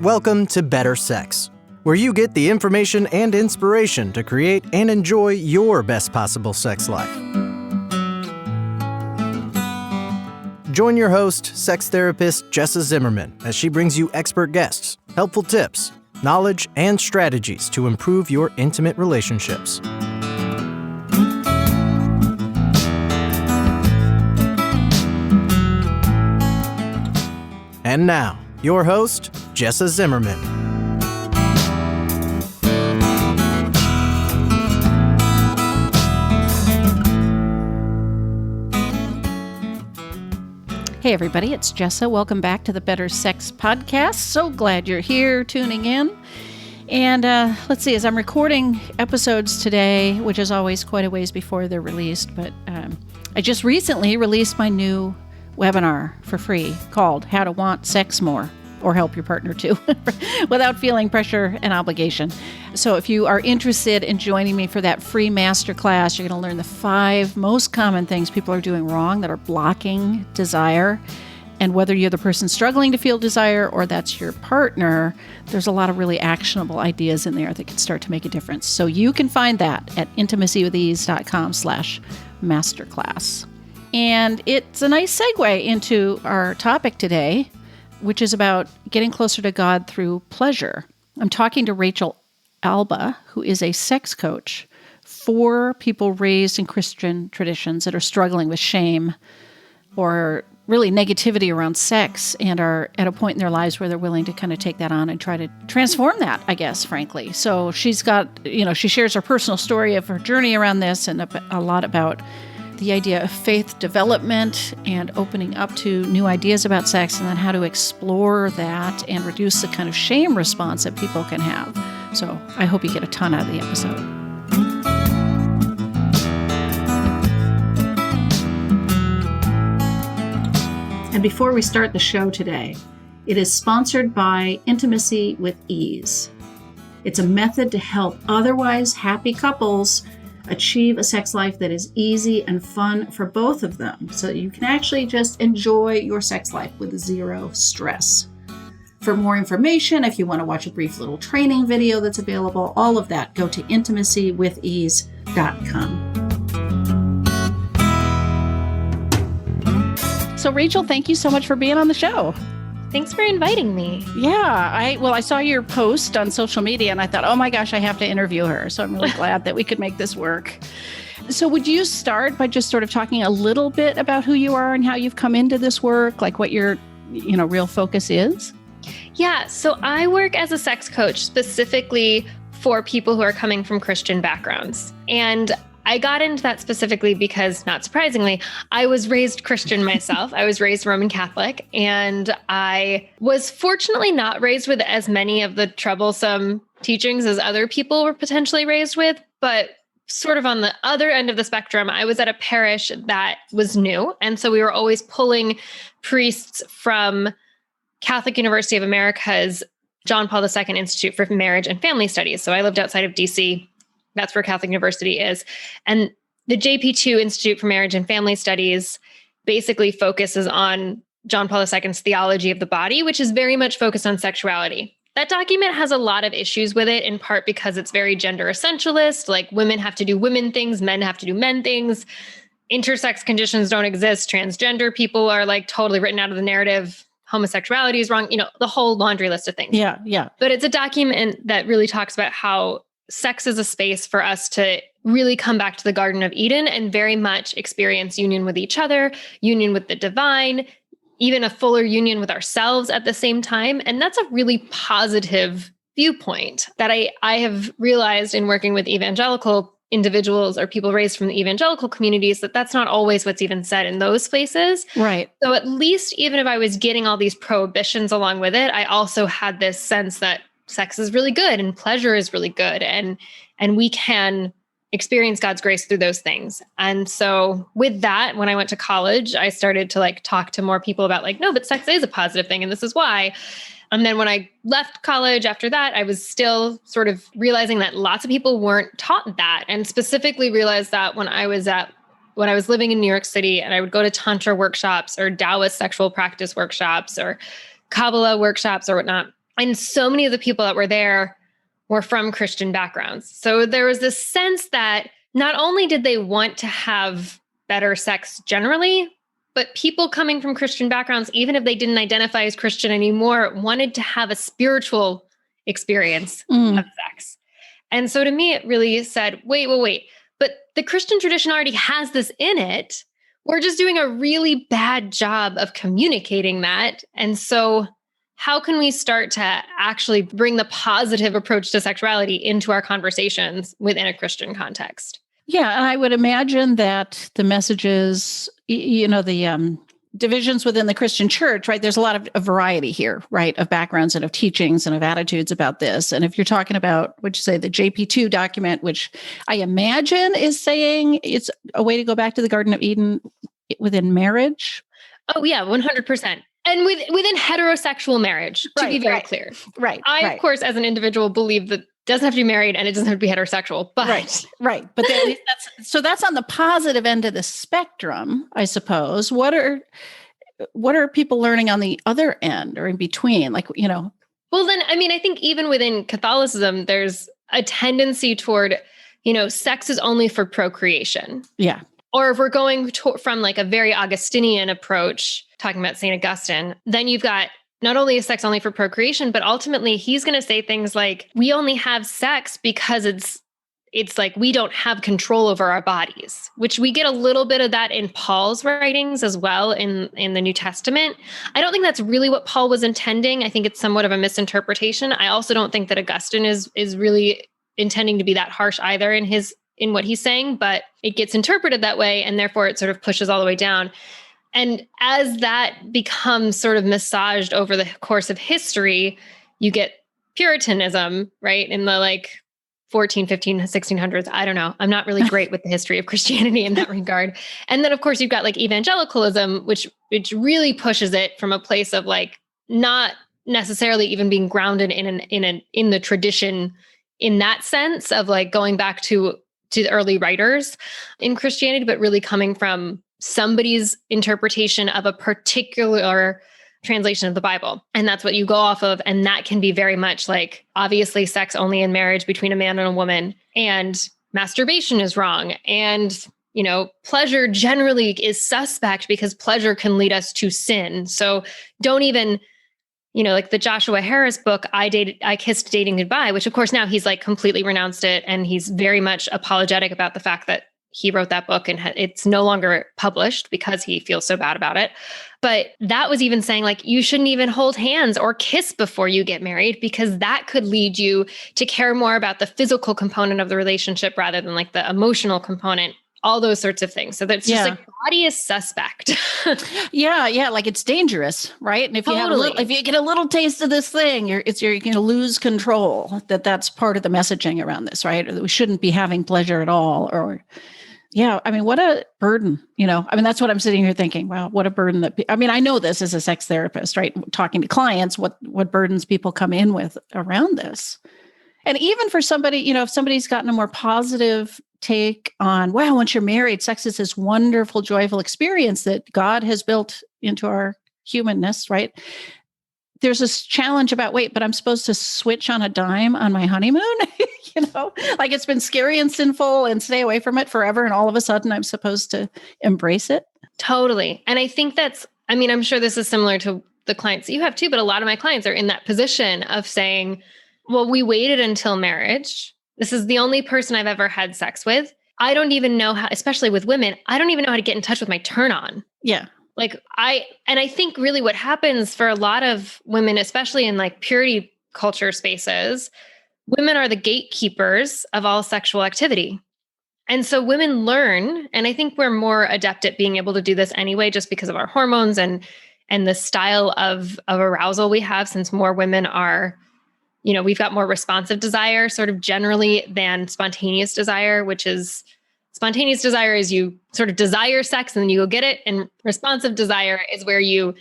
Welcome to Better Sex, where you get the information and inspiration to create and enjoy your best possible sex life. Join your host, sex therapist Jessa Zimmerman, as she brings you expert guests, helpful tips, knowledge, and strategies to improve your intimate relationships. And now, your host, Jessa Zimmerman. Hey everybody, it's Jessa. Welcome back to the Better Sex Podcast. So glad you're here tuning in. And let's see, as I'm recording episodes today, which is always quite a ways before they're released, but I just recently released my new webinar for free called How to Want Sex More, or Help Your Partner Too, without feeling pressure and obligation. So if you are interested in joining me for that free masterclass, you're going to learn the 5 most common things people are doing wrong that are blocking desire. And whether you're the person struggling to feel desire or that's your partner, there's a lot of really actionable ideas in there that can start to make a difference. So you can find that at intimacywithease.com/masterclass. And it's a nice segue into our topic today, which is about getting closer to God through pleasure. I'm talking to Rachel Alba, who is a sex coach for people raised in Christian traditions that are struggling with shame or really negativity around sex and are at a point in their lives where they're willing to kind of take that on and try to transform that, I guess, frankly. So she's got, she shares her personal story of her journey around this and a lot about the idea of faith development and opening up to new ideas about sex, and then how to explore that and reduce the kind of shame response that people can have. So I hope you get a ton out of the episode. And before we start the show today, it is sponsored by Intimacy with Ease. It's a method to help otherwise happy couples achieve a sex life that is easy and fun for both of them, so that you can actually just enjoy your sex life with zero stress. For more information, if you want to watch a brief little training video that's available, all of that, go to intimacywithease.com. So Rachel, thank you so much for being on the show. Thanks for inviting me. Yeah, I saw your post on social media and I thought, oh my gosh, I have to interview her. So I'm really glad that we could make this work. So would you start by just sort of talking a little bit about who you are and how you've come into this work, like what your, real focus is? Yeah, so I work as a sex coach specifically for people who are coming from Christian backgrounds. And I got into that specifically because, not surprisingly, I was raised Christian myself. I was raised Roman Catholic, and I was fortunately not raised with as many of the troublesome teachings as other people were potentially raised with. But sort of on the other end of the spectrum, I was at a parish that was new. And so we were always pulling priests from Catholic University of America's John Paul II Institute for Marriage and Family Studies. So I lived outside of DC. That's where Catholic University is. And the JP2 Institute for Marriage and Family Studies basically focuses on John Paul II's theology of the body, which is very much focused on sexuality. That document has a lot of issues with it, in part because it's very gender essentialist, like women have to do women things, men have to do men things. Intersex conditions don't exist. Transgender people are like totally written out of the narrative. Homosexuality is wrong, the whole laundry list of things. Yeah. But it's a document that really talks about how sex is a space for us to really come back to the Garden of Eden and very much experience union with each other, union with the divine, even a fuller union with ourselves at the same time. And that's a really positive viewpoint that I have realized in working with evangelical individuals or people raised from the evangelical communities, that that's not always what's even said in those places. Right. So at least even if I was getting all these prohibitions along with it, I also had this sense that sex is really good and pleasure is really good. And we can experience God's grace through those things. And so with that, when I went to college, I started to talk to more people about no, but sex is a positive thing. And this is why. And then when I left college after that, I was still sort of realizing that lots of people weren't taught that, and specifically realized that when I was living in New York City and I would go to Tantra workshops or Taoist sexual practice workshops or Kabbalah workshops or whatnot, And so many of the people that were there were from Christian backgrounds. So there was this sense that not only did they want to have better sex generally, but people coming from Christian backgrounds, even if they didn't identify as Christian anymore, wanted to have a spiritual experience of sex. And so to me, it really said, wait, but the Christian tradition already has this in it. We're just doing a really bad job of communicating that. And so how can we start to actually bring the positive approach to sexuality into our conversations within a Christian context? Yeah, and I would imagine that the messages, the divisions within the Christian church, right? There's a lot of variety here, right? Of backgrounds and of teachings and of attitudes about this. And if you're talking about, would you say the JP2 document, which I imagine is saying it's a way to go back to the Garden of Eden within marriage? Oh, yeah, 100%. And within heterosexual marriage, to be very clear. Right. I, of course, as an individual, believe that it doesn't have to be married and it doesn't have to be heterosexual. But right. But that's on the positive end of the spectrum, I suppose. What are people learning on the other end or in between? Well, then, I think even within Catholicism, there's a tendency toward, sex is only for procreation. Yeah. Or if we're going from like a very Augustinian approach, talking about St. Augustine, then you've got not only is sex only for procreation, but ultimately he's going to say things like, we only have sex because it's like we don't have control over our bodies, which we get a little bit of that in Paul's writings as well in the New Testament. I don't think that's really what Paul was intending. I think it's somewhat of a misinterpretation. I also don't think that Augustine is really intending to be that harsh either in what he's saying, but it gets interpreted that way. And therefore it sort of pushes all the way down. And as that becomes sort of massaged over the course of history, you get Puritanism, right? In the 14, 15, 1600s. I don't know. I'm not really great with the history of Christianity in that regard. And then of course you've got evangelicalism, which really pushes it from a place of not necessarily even being grounded in the tradition in that sense of going back to the early writers in Christianity, but really coming from somebody's interpretation of a particular translation of the Bible. And that's what you go off of. And that can be very much obviously sex only in marriage between a man and a woman, and masturbation is wrong. And, pleasure generally is suspect because pleasure can lead us to sin. So don't even, the Joshua Harris book, I Kissed Dating Goodbye, which of course now he's completely renounced it. And he's very much apologetic about the fact that he wrote that book and it's no longer published because he feels so bad about it. But that was even saying you shouldn't even hold hands or kiss before you get married, because that could lead you to care more about the physical component of the relationship rather than the emotional component, all those sorts of things. So that's just body is suspect. Yeah. It's dangerous, right? And if if you get a little taste of this thing, you're going to lose control. That's part of the messaging around this, right? Or that we shouldn't be having pleasure at all, or what a burden, that's what I'm sitting here thinking. Wow, what a burden I know this as a sex therapist, right? Talking to clients, what burdens people come in with around this. And even for somebody, if somebody's gotten a more positive take on, wow, once you're married, sex is this wonderful, joyful experience that God has built into our humanness, right? There's this challenge about, but I'm supposed to switch on a dime on my honeymoon, it's been scary and sinful and stay away from it forever. And all of a sudden I'm supposed to embrace it. Totally. And I think I'm sure this is similar to the clients that you have too, but a lot of my clients are in that position of saying, well, we waited until marriage. This is the only person I've ever had sex with. I don't even know how, especially with women, I don't even know how to get in touch with my turn on. Yeah. I think really what happens for a lot of women, especially in purity culture spaces, women are the gatekeepers of all sexual activity. And so women learn, and I think we're more adept at being able to do this anyway, just because of our hormones and the style of arousal we have, since more women are, we've got more responsive desire sort of generally than spontaneous desire, which is spontaneous desire is you sort of desire sex and then you go get it. And responsive desire is where you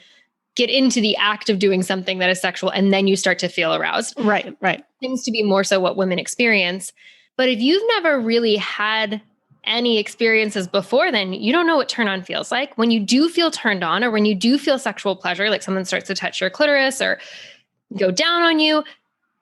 get into the act of doing something that is sexual and then you start to feel aroused. Right. Seems to be more so what women experience. But if you've never really had any experiences before, then you don't know what turn on feels like. When you do feel turned on, or when you do feel sexual pleasure, like someone starts to touch your clitoris, or go down on you,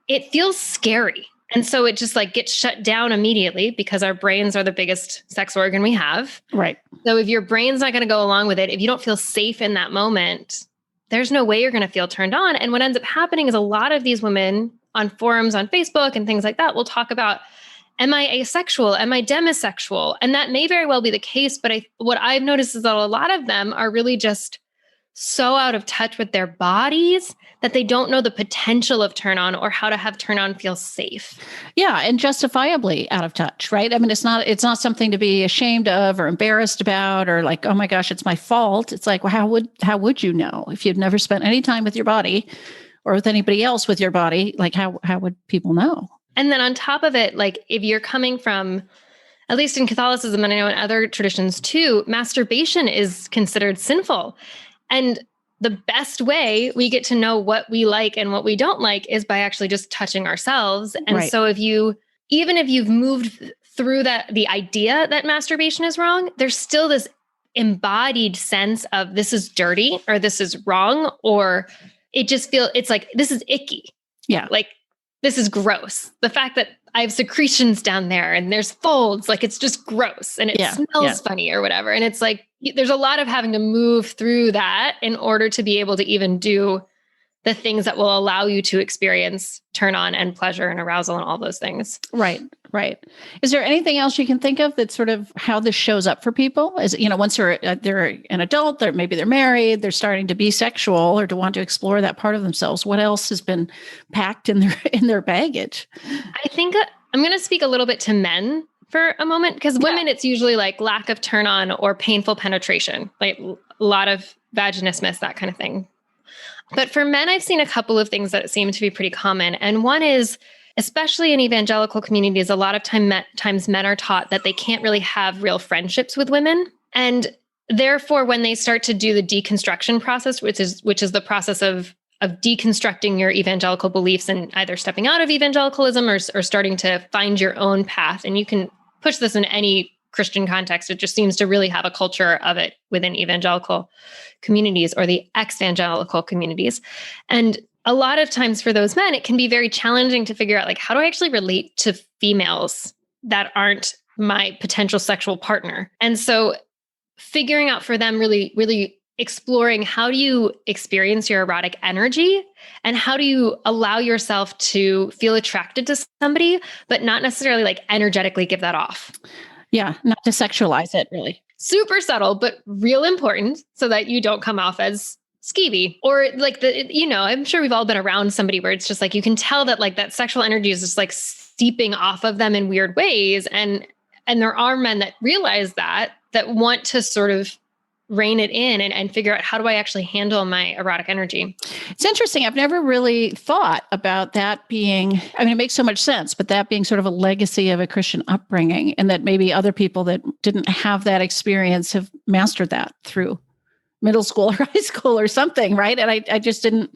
it feels scary. And so it just like gets shut down immediately because our brains are the biggest sex organ we have. Right. So if your brain's not going to go along with it, if you don't feel safe in that moment, there's no way you're going to feel turned on. And what ends up happening is a lot of these women on forums on Facebook and things like that will talk about, am I asexual? Am I demisexual? And that may very well be the case. But what I've noticed is that a lot of them are really just so out of touch with their bodies that they don't know the potential of turn on or how to have turn on feel safe. Yeah, and justifiably out of touch, right? I mean, it's not something to be ashamed of or embarrassed about or like, oh my gosh, it's my fault. It's like, well, how would you know if you've never spent any time with your body or with anybody else with your body? Like, how would people know? And then on top of it, like if you're coming from, at least in Catholicism and I know in other traditions too, masturbation is considered sinful. And the best way we get to know what we like and what we don't like is by actually just touching ourselves. And Right. so even if you've moved through the idea that masturbation is wrong, there's still this embodied sense of this is dirty or this is wrong, or it's like, this is icky. Yeah. Like, this is gross. The fact that I have secretions down there and there's folds, like it's just gross and it smells funny or whatever. And it's like, there's a lot of having to move through that in order to be able to even do the things that will allow you to experience turn on and pleasure and arousal and all those things. Right. Right. Is there anything else you can think of that's sort of how this shows up for people? Is, once they're an adult, maybe they're married, they're starting to be sexual or to want to explore that part of themselves. What else has been packed in their baggage? I think I'm going to speak a little bit to men for a moment, because women, it's usually like lack of turn on or painful penetration, like a lot of vaginismus, that kind of thing. But for men, I've seen a couple of things that seem to be pretty common. And one is, especially in evangelical communities, a lot of times men are taught that they can't really have real friendships with women. And therefore, when they start to do the deconstruction process, which is the process of deconstructing your evangelical beliefs and either stepping out of evangelicalism or starting to find your own path. And you can push this in any Christian context. It just seems to really have a culture of it within evangelical communities or the ex-evangelical communities. And a lot of times for those men, it can be very challenging to figure out, like, how do I actually relate to females that aren't my potential sexual partner? And so figuring out for them, really, really exploring, how do you experience your erotic energy and how do you allow yourself to feel attracted to somebody, but not necessarily like energetically give that off. Yeah, not to sexualize it, really. Super subtle, but real important so that you don't come off as skeevy or like I'm sure we've all been around somebody where it's just like, you can tell that like that sexual energy is just like seeping off of them in weird ways. And there are men that realize that want to sort of rein it in and figure out, how do I actually handle my erotic energy? It's interesting. I've never really thought about that being, I mean, it makes so much sense, but that being sort of a legacy of a Christian upbringing, and that maybe other people that didn't have that experience have mastered that through middle school or high school or something, right? And I didn't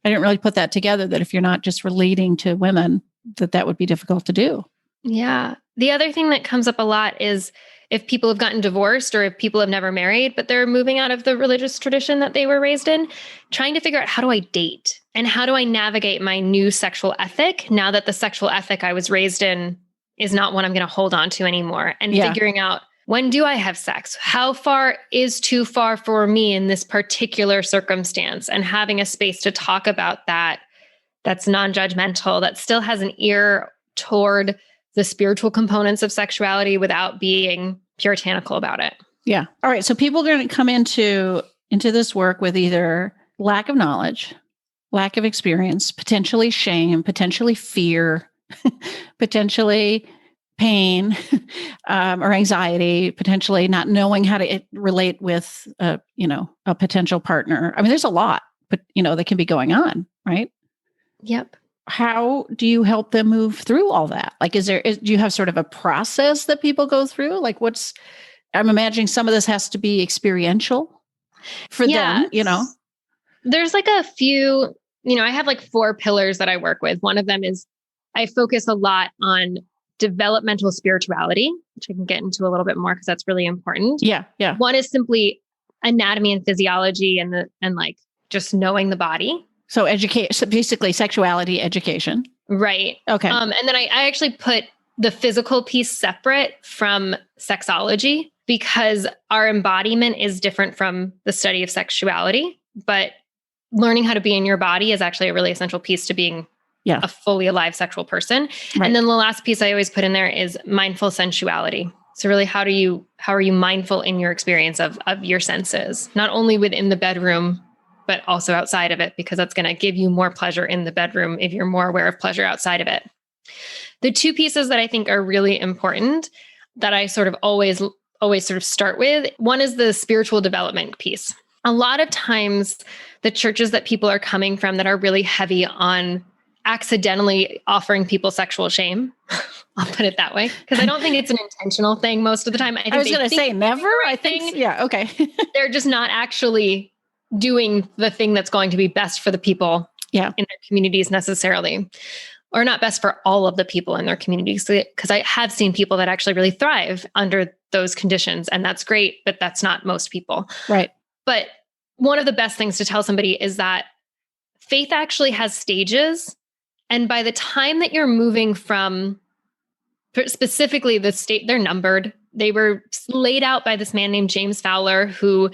really put that together, that if you're not just relating to women, that would be difficult to do. Yeah. The other thing that comes up a lot is if people have gotten divorced or if people have never married, but they're moving out of the religious tradition that they were raised in, trying to figure out, how do I date and how do I navigate my new sexual ethic now that the sexual ethic I was raised in is not one I'm going to hold on to anymore, and figuring out, when do I have sex? How far is too far for me in this particular circumstance? And having a space to talk about that, that's non-judgmental, that still has an ear toward the spiritual components of sexuality without being puritanical about it. Yeah. All right. So people are going to come into this work with either lack of knowledge, lack of experience, potentially shame, potentially fear, potentially pain or anxiety, potentially not knowing how to relate with a potential partner. I mean, there's a lot, but that can be going on, right? Yep. How do you help them move through all that? Like, do you have sort of a process that people go through? Like, I'm imagining some of this has to be experiential for them, There's like a few, I have like 4 pillars that I work with. One of them is I focus a lot on developmental spirituality, which I can get into a little bit more because that's really important. Yeah. Yeah. One is simply anatomy and physiology and like just knowing the body. So so basically sexuality education. Right. Okay. And then I actually put the physical piece separate from sexology because our embodiment is different from the study of sexuality. But learning how to be in your body is actually a really essential piece to being a fully alive sexual person. Right. And then the last piece I always put in there is mindful sensuality. So really, how are you mindful in your experience of your senses, not only within the bedroom, but also outside of it, because that's going to give you more pleasure in the bedroom if you're more aware of pleasure outside of it. The two pieces that I think are really important that I sort of always sort of start with, one is the spiritual development piece. A lot of times the churches that people are coming from that are really heavy on accidentally offering people sexual shame, I'll put it that way, because I don't think it's an intentional thing most of the time. I was going to say never. I think, okay. They're just not actually doing the thing that's going to be best for the people in their communities necessarily, or not best for all of the people in their communities. Because I have seen people that actually really thrive under those conditions, and that's great, but that's not most people. Right. But one of the best things to tell somebody is that faith actually has stages. And by the time that you're moving from specifically the state, they're numbered. They were laid out by this man named James Fowler, who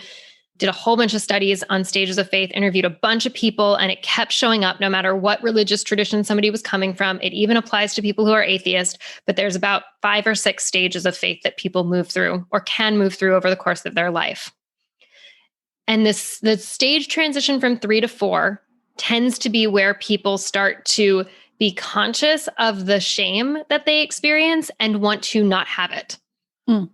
did a whole bunch of studies on stages of faith, interviewed a bunch of people, and it kept showing up no matter what religious tradition somebody was coming from. It even applies to people who are atheist, but there's about 5 or 6 stages of faith that people move through or can move through over the course of their life. And the stage transition from 3 to 4 tends to be where people start to be conscious of the shame that they experience and want to not have it. Mm.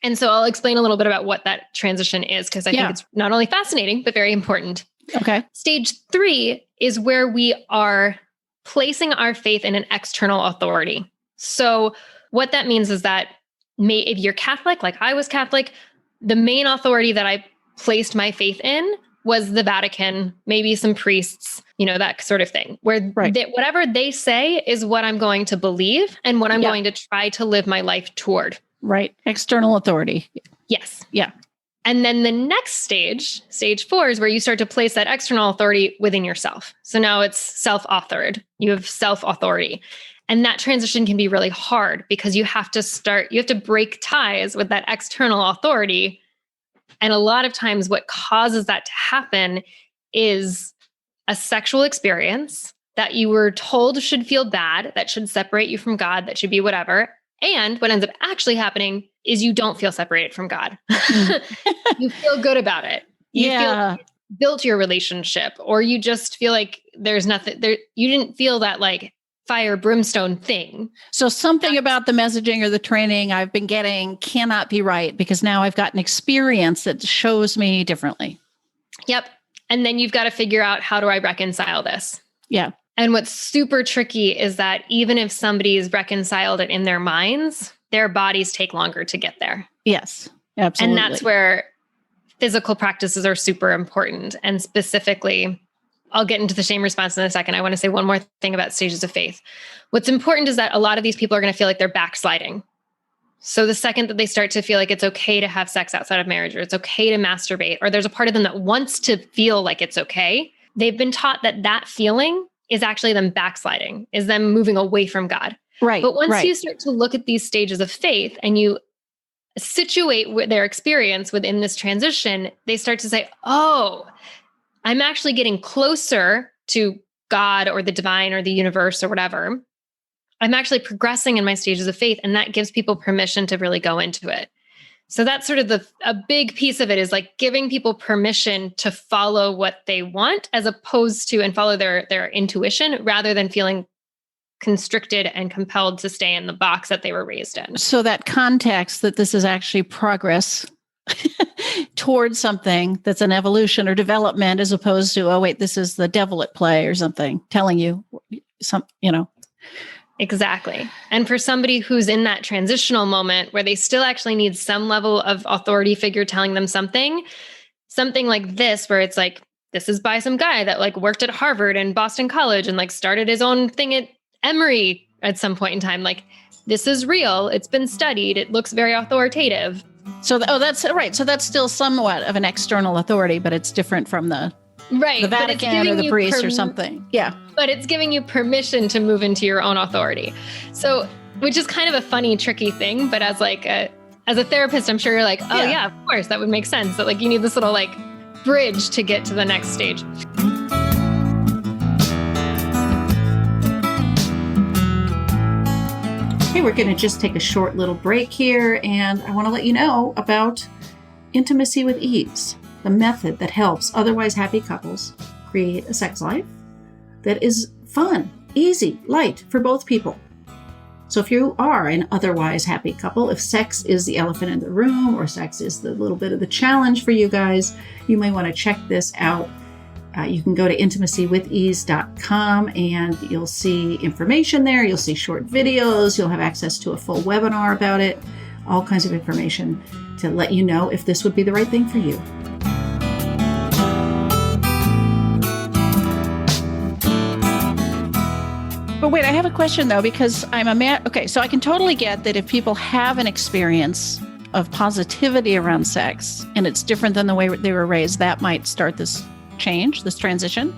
And so I'll explain a little bit about what that transition is, because I think it's not only fascinating, but very important. Okay. Stage 3 is where we are placing our faith in an external authority. So what that means is that if you're Catholic, like I was Catholic, the main authority that I placed my faith in was the Vatican, maybe some priests, that sort of thing, where whatever they say is what I'm going to believe and what I'm going to try to live my life toward. Right. External authority. Yes. Yeah. And then the next stage 4, is where you start to place that external authority within yourself. So now it's self-authored. You have self-authority. And that transition can be really hard because you have to break ties with that external authority. And a lot of times what causes that to happen is a sexual experience that you were told should feel bad, that should separate you from God, that should be whatever. And what ends up actually happening is you don't feel separated from God. You feel good about it. You feel like it's built your relationship, or you just feel like there's nothing there. You didn't feel that like fire brimstone thing. So something about the messaging or the training I've been getting cannot be right because now I've got an experience that shows me differently. Yep. And then you've got to figure out, how do I reconcile this? Yeah. And what's super tricky is that even if somebody's reconciled it in their minds, their bodies take longer to get there. Yes, absolutely. And that's where physical practices are super important. And specifically, I'll get into the shame response in a second. I want to say one more thing about stages of faith. What's important is that a lot of these people are going to feel like they're backsliding. So the second that they start to feel like it's okay to have sex outside of marriage, or it's okay to masturbate, or there's a part of them that wants to feel like it's okay, they've been taught that feeling is actually them backsliding, is them moving away from God. Right. But once you start to look at these stages of faith and you situate their experience within this transition, they start to say, oh, I'm actually getting closer to God or the divine or the universe or whatever. I'm actually progressing in my stages of faith. And that gives people permission to really go into it. So that's sort of a big piece of it, is like giving people permission to follow what they want, as opposed to, and follow their intuition, rather than feeling constricted and compelled to stay in the box that they were raised in. So that context that this is actually progress towards something that's an evolution or development, as opposed to, oh, wait, this is the devil at play or something, telling you Exactly. And for somebody who's in that transitional moment where they still actually need some level of authority figure telling them something like this, where it's like, this is by some guy that like worked at Harvard and Boston College and like started his own thing at Emory at some point in time. Like, this is real. It's been studied. It looks very authoritative. So, that's right. So that's still somewhat of an external authority, but it's different from the Right. the but it's Vatican or giving the you priest or something. Yeah. But it's giving you permission to move into your own authority. So, which is kind of a funny, tricky thing. But as a therapist, I'm sure you're like, oh yeah, of course, that would make sense. That like you need this little like bridge to get to the next stage. Okay, we're going to just take a short little break here, and I want to let you know about Intimacy with Ease, the method that helps otherwise happy couples create a sex life that is fun, easy, light for both people. So if you are an otherwise happy couple, if sex is the elephant in the room or sex is the little bit of the challenge for you guys, you may want to check this out. You can go to intimacywithease.com and you'll see information there. You'll see short videos. You'll have access to a full webinar about it, all kinds of information to let you know if this would be the right thing for you. But wait, I have a question though, because I'm a man. Okay, so I can totally get that if people have an experience of positivity around sex and it's different than the way they were raised, that might start this change, this transition.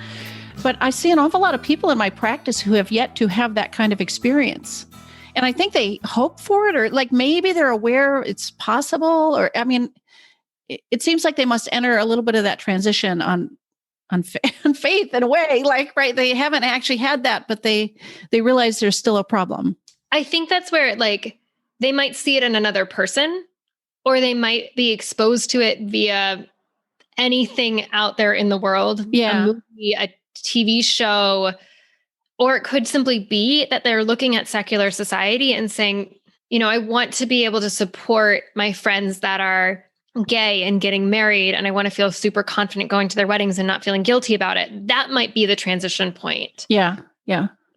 But I see an awful lot of people in my practice who have yet to have that kind of experience. And I think they hope for it, or like maybe they're aware it's possible, or I mean, it seems like they must enter a little bit of that transition on faith in a way, like, right, they haven't actually had that, but they realize there's still a problem. I think that's where like they might see it in another person, or they might be exposed to it via anything out there in the world, a movie, a TV show, or it could simply be that they're looking at secular society and saying, you know, I want to be able to support my friends that are gay and getting married, and I want to feel super confident going to their weddings and not feeling guilty about it. That might be the transition point. Yeah.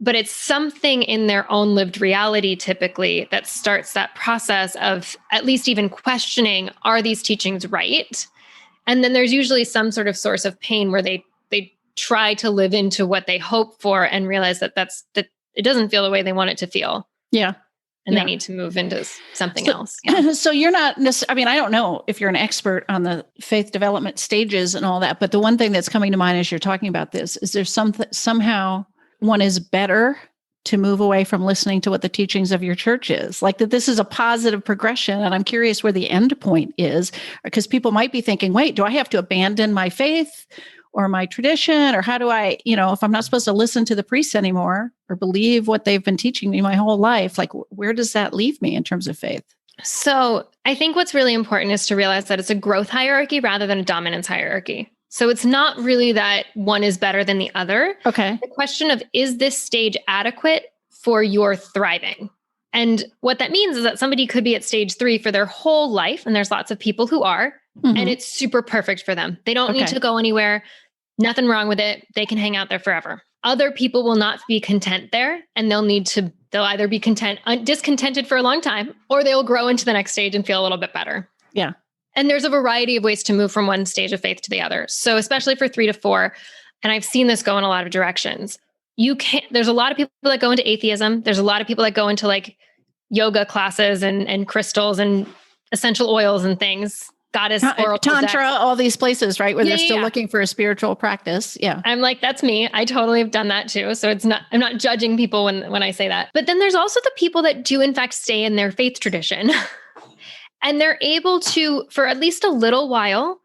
But it's something in their own lived reality typically that starts that process of at least even questioning, are these teachings right? And then there's usually some sort of source of pain where they try to live into what they hope for and realize that it doesn't feel the way they want it to feel. Yeah. And they need to move into something else. Yeah. So you're not necessarily, I mean, I don't know if you're an expert on the faith development stages and all that, but the one thing that's coming to mind as you're talking about this is there's somehow one is better to move away from listening to what the teachings of your church is, like that this is a positive progression. And I'm curious where the end point is, because people might be thinking, wait, do I have to abandon my faith or my tradition? Or how do I, if I'm not supposed to listen to the priests anymore or believe what they've been teaching me my whole life, like where does that leave me in terms of faith? So I think what's really important is to realize that it's a growth hierarchy rather than a dominance hierarchy. So it's not really that one is better than the other. Okay. The question of, is this stage adequate for your thriving? And what that means is that somebody could be at stage 3 for their whole life. And there's lots of people who are, and it's super perfect for them. They don't need to go anywhere. Nothing wrong with it. They can hang out there forever. Other people will not be content there, and they'll either be discontented for a long time, or they'll grow into the next stage and feel a little bit better. Yeah. And there's a variety of ways to move from one stage of faith to the other. So especially for 3 to 4, and I've seen this go in a lot of directions. There's a lot of people that go into atheism. There's a lot of people that go into like yoga classes and crystals and essential oils and things. Goddess, Tantra, all these places, right? Where they're still looking for a spiritual practice. Yeah. I'm like, that's me. I totally have done that too. So I'm not judging people when I say that. But then there's also the people that do in fact stay in their faith tradition. And they're able to, for at least a little while,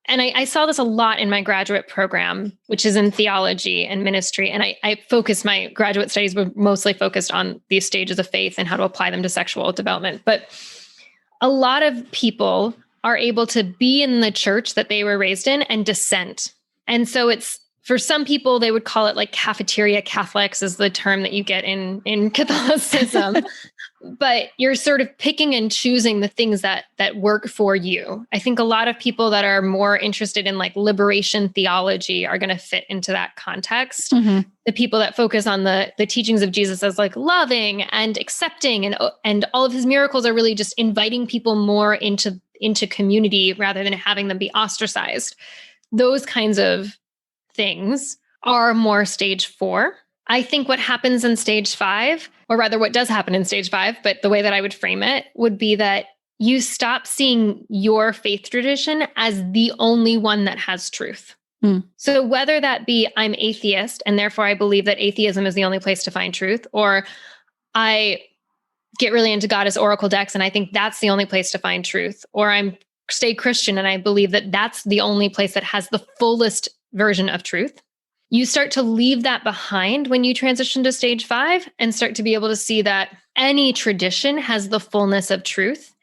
and I saw this a lot in my graduate program, which is in theology and ministry. And my graduate studies were mostly focused on these stages of faith and how to apply them to sexual development. But a lot of people are able to be in the church that they were raised in and dissent. And so for some people, they would call it like cafeteria Catholics is the term that you get in Catholicism. But you're sort of picking and choosing the things that work for you. I think a lot of people that are more interested in like liberation theology are going to fit into that context. Mm-hmm. The people that focus on the teachings of Jesus as like loving and accepting and all of his miracles are really just inviting people more into community rather than having them be ostracized. Those kinds of things are more stage 4. I think what happens in stage 5, or rather what does happen in stage 5, but the way that I would frame it would be that you stop seeing your faith tradition as the only one that has truth. So whether that be I'm atheist and therefore I believe that atheism is the only place to find truth, or I get really into goddess oracle decks and I think that's the only place to find truth, or I'm stay Christian and I believe that that's the only place that has the fullest version of truth. You start to leave that behind when you transition to stage 5 and start to be able to see that any tradition has the fullness of truth.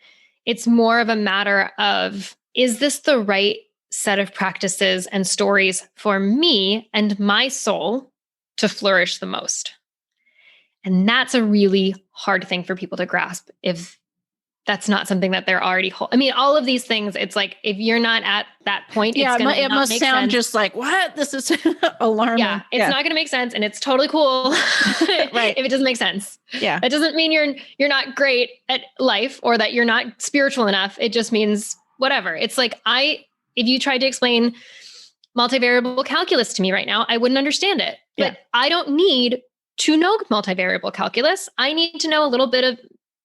It's more of a matter of, is this the right set of practices and stories for me and my soul to flourish the most? And that's a really hard thing for people to grasp if that's not something that they're already I mean, all of these things, it's like, if you're not at that point, Yeah, it must sound sense. just like, what? This is alarming. Yeah, it's not going to make sense, and it's totally cool Right. if it doesn't make sense. Yeah. That doesn't mean you're not great at life or that you're not spiritual enough. It just means whatever. It's like if you tried to explain multivariable calculus to me right now, I wouldn't understand it. Yeah. But I don't need to know multivariable calculus. I need to know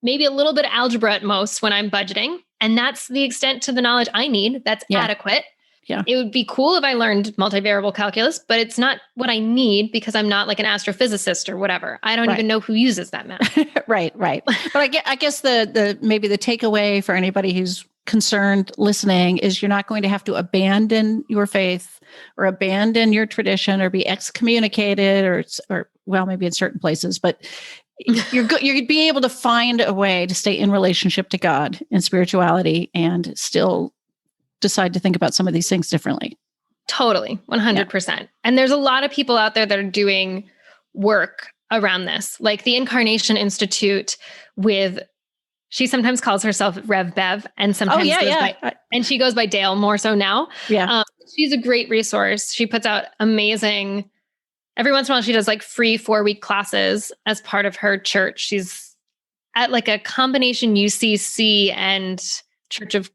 maybe a little bit of algebra at most when I'm budgeting. And that's the extent to the knowledge I need. That's adequate. Yeah. It would be cool if I learned multivariable calculus, but it's not what I need because I'm not like an astrophysicist or whatever. I don't even know who uses that math. Right. But I guess the maybe the takeaway for anybody who's concerned listening is you're not going to have to abandon your faith or abandon your tradition or be excommunicated or well, maybe in certain places, but you'd be able to find a way to stay in relationship to God and spirituality and still decide to think about some of these things differently. Totally. 100%. Yeah. And there's a lot of people out there that are doing work around this, like the Incarnation Institute she sometimes calls herself Rev Bev and sometimes and she goes by Dale more so now. Yeah. She's a great resource. She puts out amazing, every once in a while she does like free 4-week classes as part of her church. She's at like a combination UCC and Church of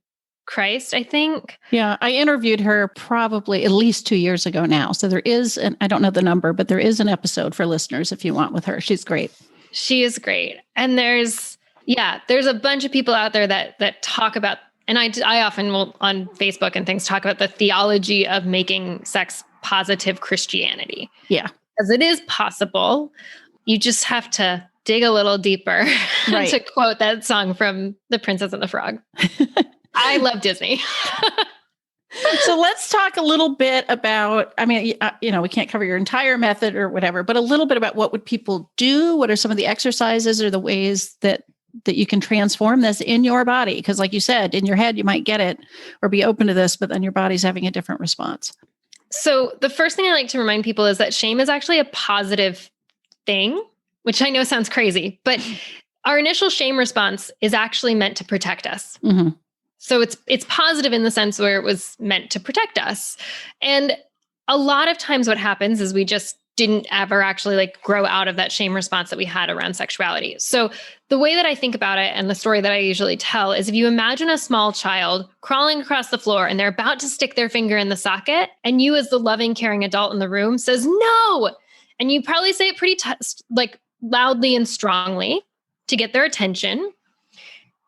Christ, I think. Yeah. I interviewed her probably at least 2 years ago now. So there is I don't know the number, but there is an episode for listeners if you want with her. She's great. She is great. And there's a bunch of people out there that talk about, and I often will on Facebook and things talk about the theology of making sex positive Christianity. Yeah. Because it is possible. You just have to dig a little deeper to quote that song from The Princess and the Frog. I love Disney. So let's talk a little bit about, we can't cover your entire method or whatever, but a little bit about what would people do? What are some of the exercises or the ways that you can transform this in your body? Because like you said, in your head, you might get it or be open to this, but then your body's having a different response. So the first thing I like to remind people is that shame is actually a positive thing, which I know sounds crazy, but our initial shame response is actually meant to protect us. Mm-hmm. So it's positive in the sense where it was meant to protect us. And a lot of times what happens is we just didn't ever actually like grow out of that shame response that we had around sexuality. So the way that I think about it and the story that I usually tell is if you imagine a small child crawling across the floor and they're about to stick their finger in the socket and you as the loving, caring adult in the room says, no. And you probably say it pretty loudly and strongly to get their attention.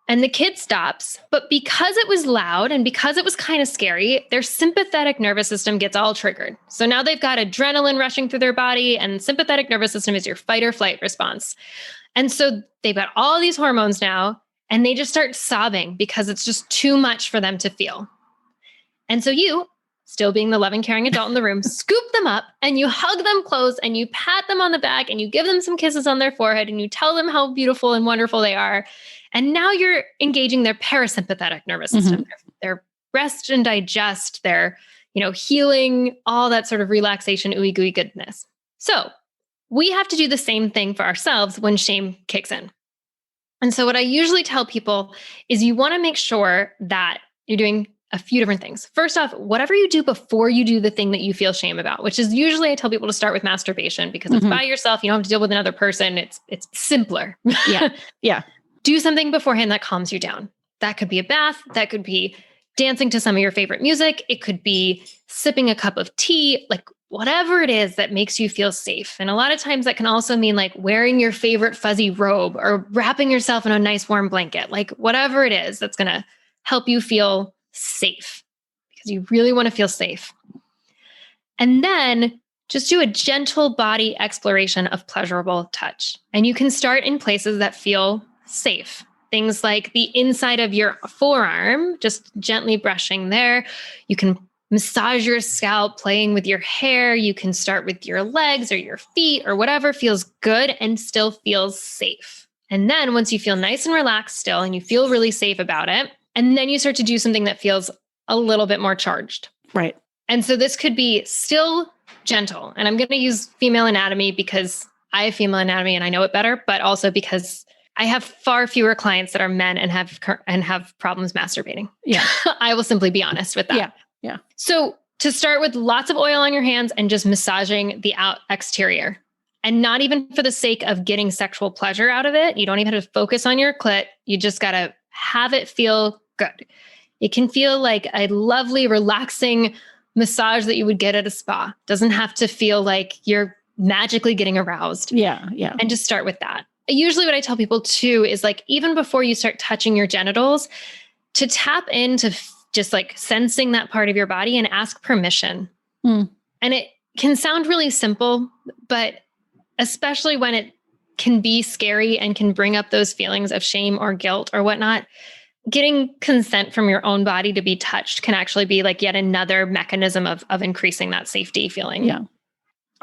And the kid stops, but because it was loud and because it was kind of scary, their sympathetic nervous system gets all triggered. So now they've got adrenaline rushing through their body, and sympathetic nervous system is your fight or flight response. And so they've got all these hormones now, and they just start sobbing because it's just too much for them to feel. And so you, still being the loving, caring adult in the room, scoop them up and you hug them close and you pat them on the back and you give them some kisses on their forehead and you tell them how beautiful and wonderful they are. And now you're engaging their parasympathetic nervous system, their rest and digest, their, healing, all that sort of relaxation, ooey gooey goodness. So we have to do the same thing for ourselves when shame kicks in. And so what I usually tell people is you want to make sure that you're doing a few different things. First off, whatever you do before you do the thing that you feel shame about, which is usually I tell people to start with masturbation because it's by yourself. You don't have to deal with another person. It's simpler. Yeah. Yeah. Do something beforehand that calms you down. That could be a bath. That could be dancing to some of your favorite music. It could be sipping a cup of tea, like whatever it is that makes you feel safe. And a lot of times that can also mean like wearing your favorite fuzzy robe or wrapping yourself in a nice warm blanket, like whatever it is that's going to help you feel safe because you really want to feel safe. And then just do a gentle body exploration of pleasurable touch. And you can start in places that feel safe. Things like the inside of your forearm, just gently brushing there. You can massage your scalp, playing with your hair. You can start with your legs or your feet or whatever feels good and still feels safe. And then once you feel nice and relaxed still, and you feel really safe about it, and then you start to do something that feels a little bit more charged. Right. And so this could be still gentle. And I'm going to use female anatomy because I have female anatomy and I know it better, but also because I have far fewer clients that are men and have problems masturbating. Yeah. I will simply be honest with that. Yeah. So to start with lots of oil on your hands and just massaging the exterior, and not even for the sake of getting sexual pleasure out of it. You don't even have to focus on your clit. You just got to have it feel good. It can feel like a lovely, relaxing massage that you would get at a spa. Doesn't have to feel like you're magically getting aroused. Yeah. And just start with that. Usually what I tell people too is like, even before you start touching your genitals, to tap into just like sensing that part of your body and ask permission. And it can sound really simple, but especially when it can be scary and can bring up those feelings of shame or guilt or whatnot, getting consent from your own body to be touched can actually be like yet another mechanism of increasing that safety feeling. Yeah.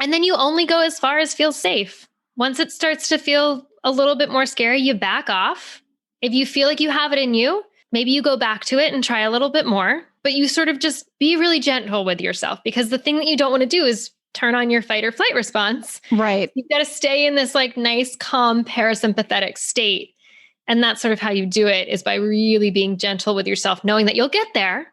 And then you only go as far as feels safe. Once it starts to feel a little bit more scary, you back off. If you feel like you have it in you, maybe you go back to it and try a little bit more, but you sort of just be really gentle with yourself, because the thing that you don't want to do is turn on your fight or flight response. Right. You've got to stay in this like nice, calm, parasympathetic state. And that's sort of how you do it, is by really being gentle with yourself, knowing that you'll get there.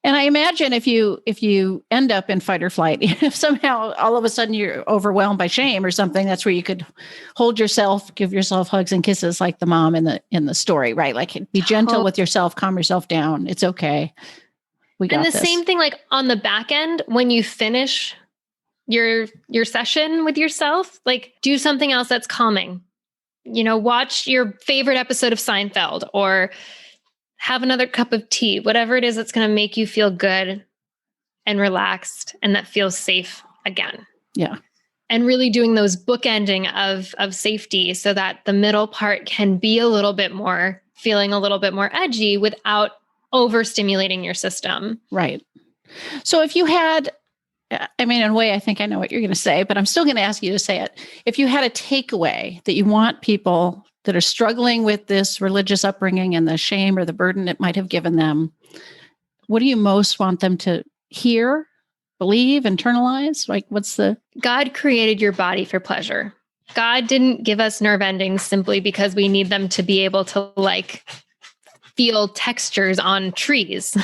And I imagine if you end up in fight or flight, if somehow all of a sudden you're overwhelmed by shame or something, that's where you could hold yourself, give yourself hugs and kisses like the mom in the story, right? Like be gentle with yourself, calm yourself down. It's okay. We got this. Same thing, like on the back end, when you finish your session with yourself, like do something else that's calming. Watch your favorite episode of Seinfeld, or have another cup of tea, whatever it is that's going to make you feel good and relaxed and that feels safe again. Yeah. And really doing those bookending of safety so that the middle part can be feeling a little bit more edgy without overstimulating your system. Right. So if you had, in a way, I think I know what you're going to say, but I'm still going to ask you to say it. If you had a takeaway that you want people that are struggling with this religious upbringing and the shame or the burden it might have given them, what do you most want them to hear, believe, internalize? Like, God created your body for pleasure. God didn't give us nerve endings simply because we need them to be able to like feel textures on trees.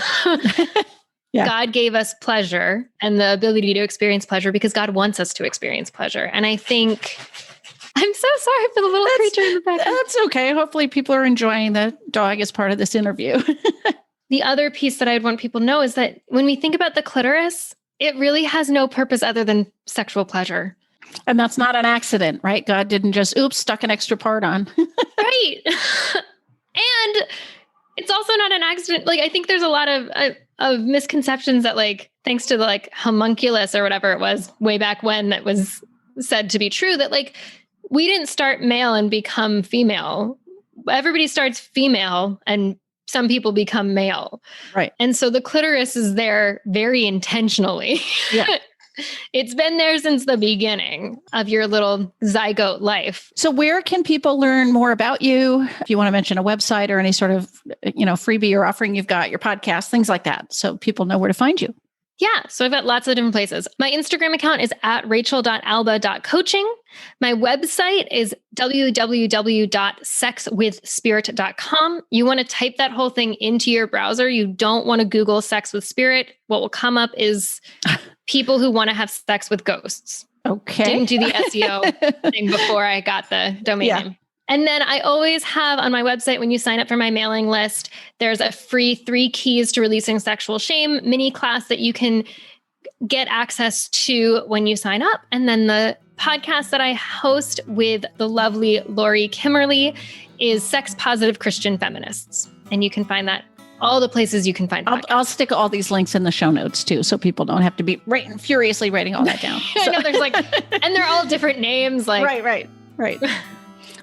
Yeah. God gave us pleasure and the ability to experience pleasure because God wants us to experience pleasure. And I think, I'm so sorry for the little creature in the background. That's okay. Hopefully people are enjoying the dog as part of this interview. The other piece that I'd want people to know is that when we think about the clitoris, it really has no purpose other than sexual pleasure. And that's not an accident, right? God didn't just, stuck an extra part on. Right. And it's also not an accident. Like, I think there's a lot of misconceptions that, like, thanks to the like homunculus or whatever it was way back when that was said to be true, that like, we didn't start male and become female. Everybody starts female and some people become male. Right. And so the clitoris is there very intentionally. Yeah. It's been there since the beginning of your little zygote life. So where can people learn more about you? If you want to mention a website or any sort of, freebie or offering you've got, your podcast, things like that, so people know where to find you. Yeah. So I've got lots of different places. My Instagram account is at rachel.alba.coaching. My website is www.sexwithspirit.com. You want to type that whole thing into your browser. You don't want to Google sex with spirit. What will come up is people who want to have sex with ghosts. Okay. Didn't do the SEO thing before I got the domain name. And then I always have on my website, when you sign up for my mailing list, there's a free 3 keys to releasing sexual shame mini class that you can get access to when you sign up. And then the podcast that I host with the lovely Lori Kimmerly is Sex Positive Christian Feminists. And you can find that all the places you can find podcasts. I'll stick all these links in the show notes too, so people don't have to be furiously writing all that down. I know there's and they're all different names. Right.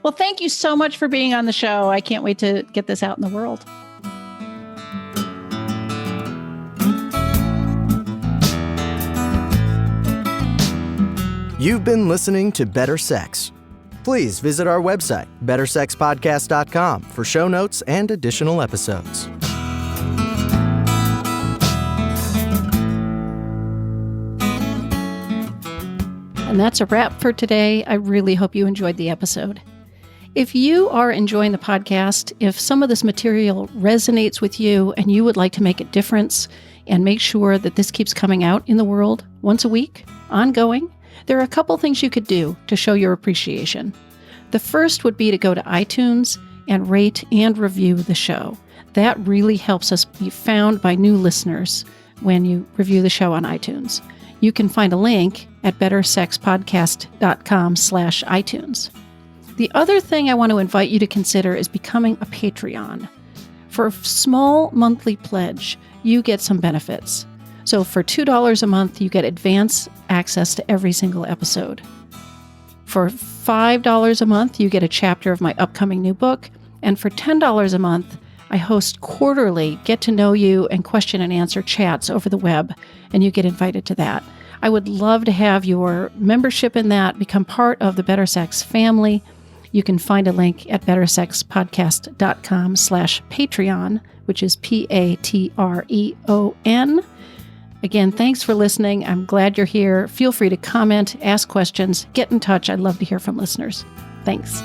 Well, thank you so much for being on the show. I can't wait to get this out in the world. You've been listening to Better Sex. Please visit our website, bettersexpodcast.com, for show notes and additional episodes. And that's a wrap for today. I really hope you enjoyed the episode. If you are enjoying the podcast, if some of this material resonates with you and you would like to make a difference and make sure that this keeps coming out in the world once a week, ongoing, there are a couple things you could do to show your appreciation. The first would be to go to iTunes and rate and review the show. That really helps us be found by new listeners when you review the show on iTunes. You can find a link at bettersexpodcast.com/iTunes. The other thing I want to invite you to consider is becoming a Patreon. For a small monthly pledge, you get some benefits. So for $2 a month, you get advance access to every single episode. For $5 a month, you get a chapter of my upcoming new book. And for $10 a month, I host quarterly get-to-know-you and question-and-answer chats over the web, and you get invited to that. I would love to have your membership in that, become part of the Better Sex family. You can find a link at bettersexpodcast.com/Patreon, which is Patreon. Again, thanks for listening. I'm glad you're here. Feel free to comment, ask questions, get in touch. I'd love to hear from listeners. Thanks.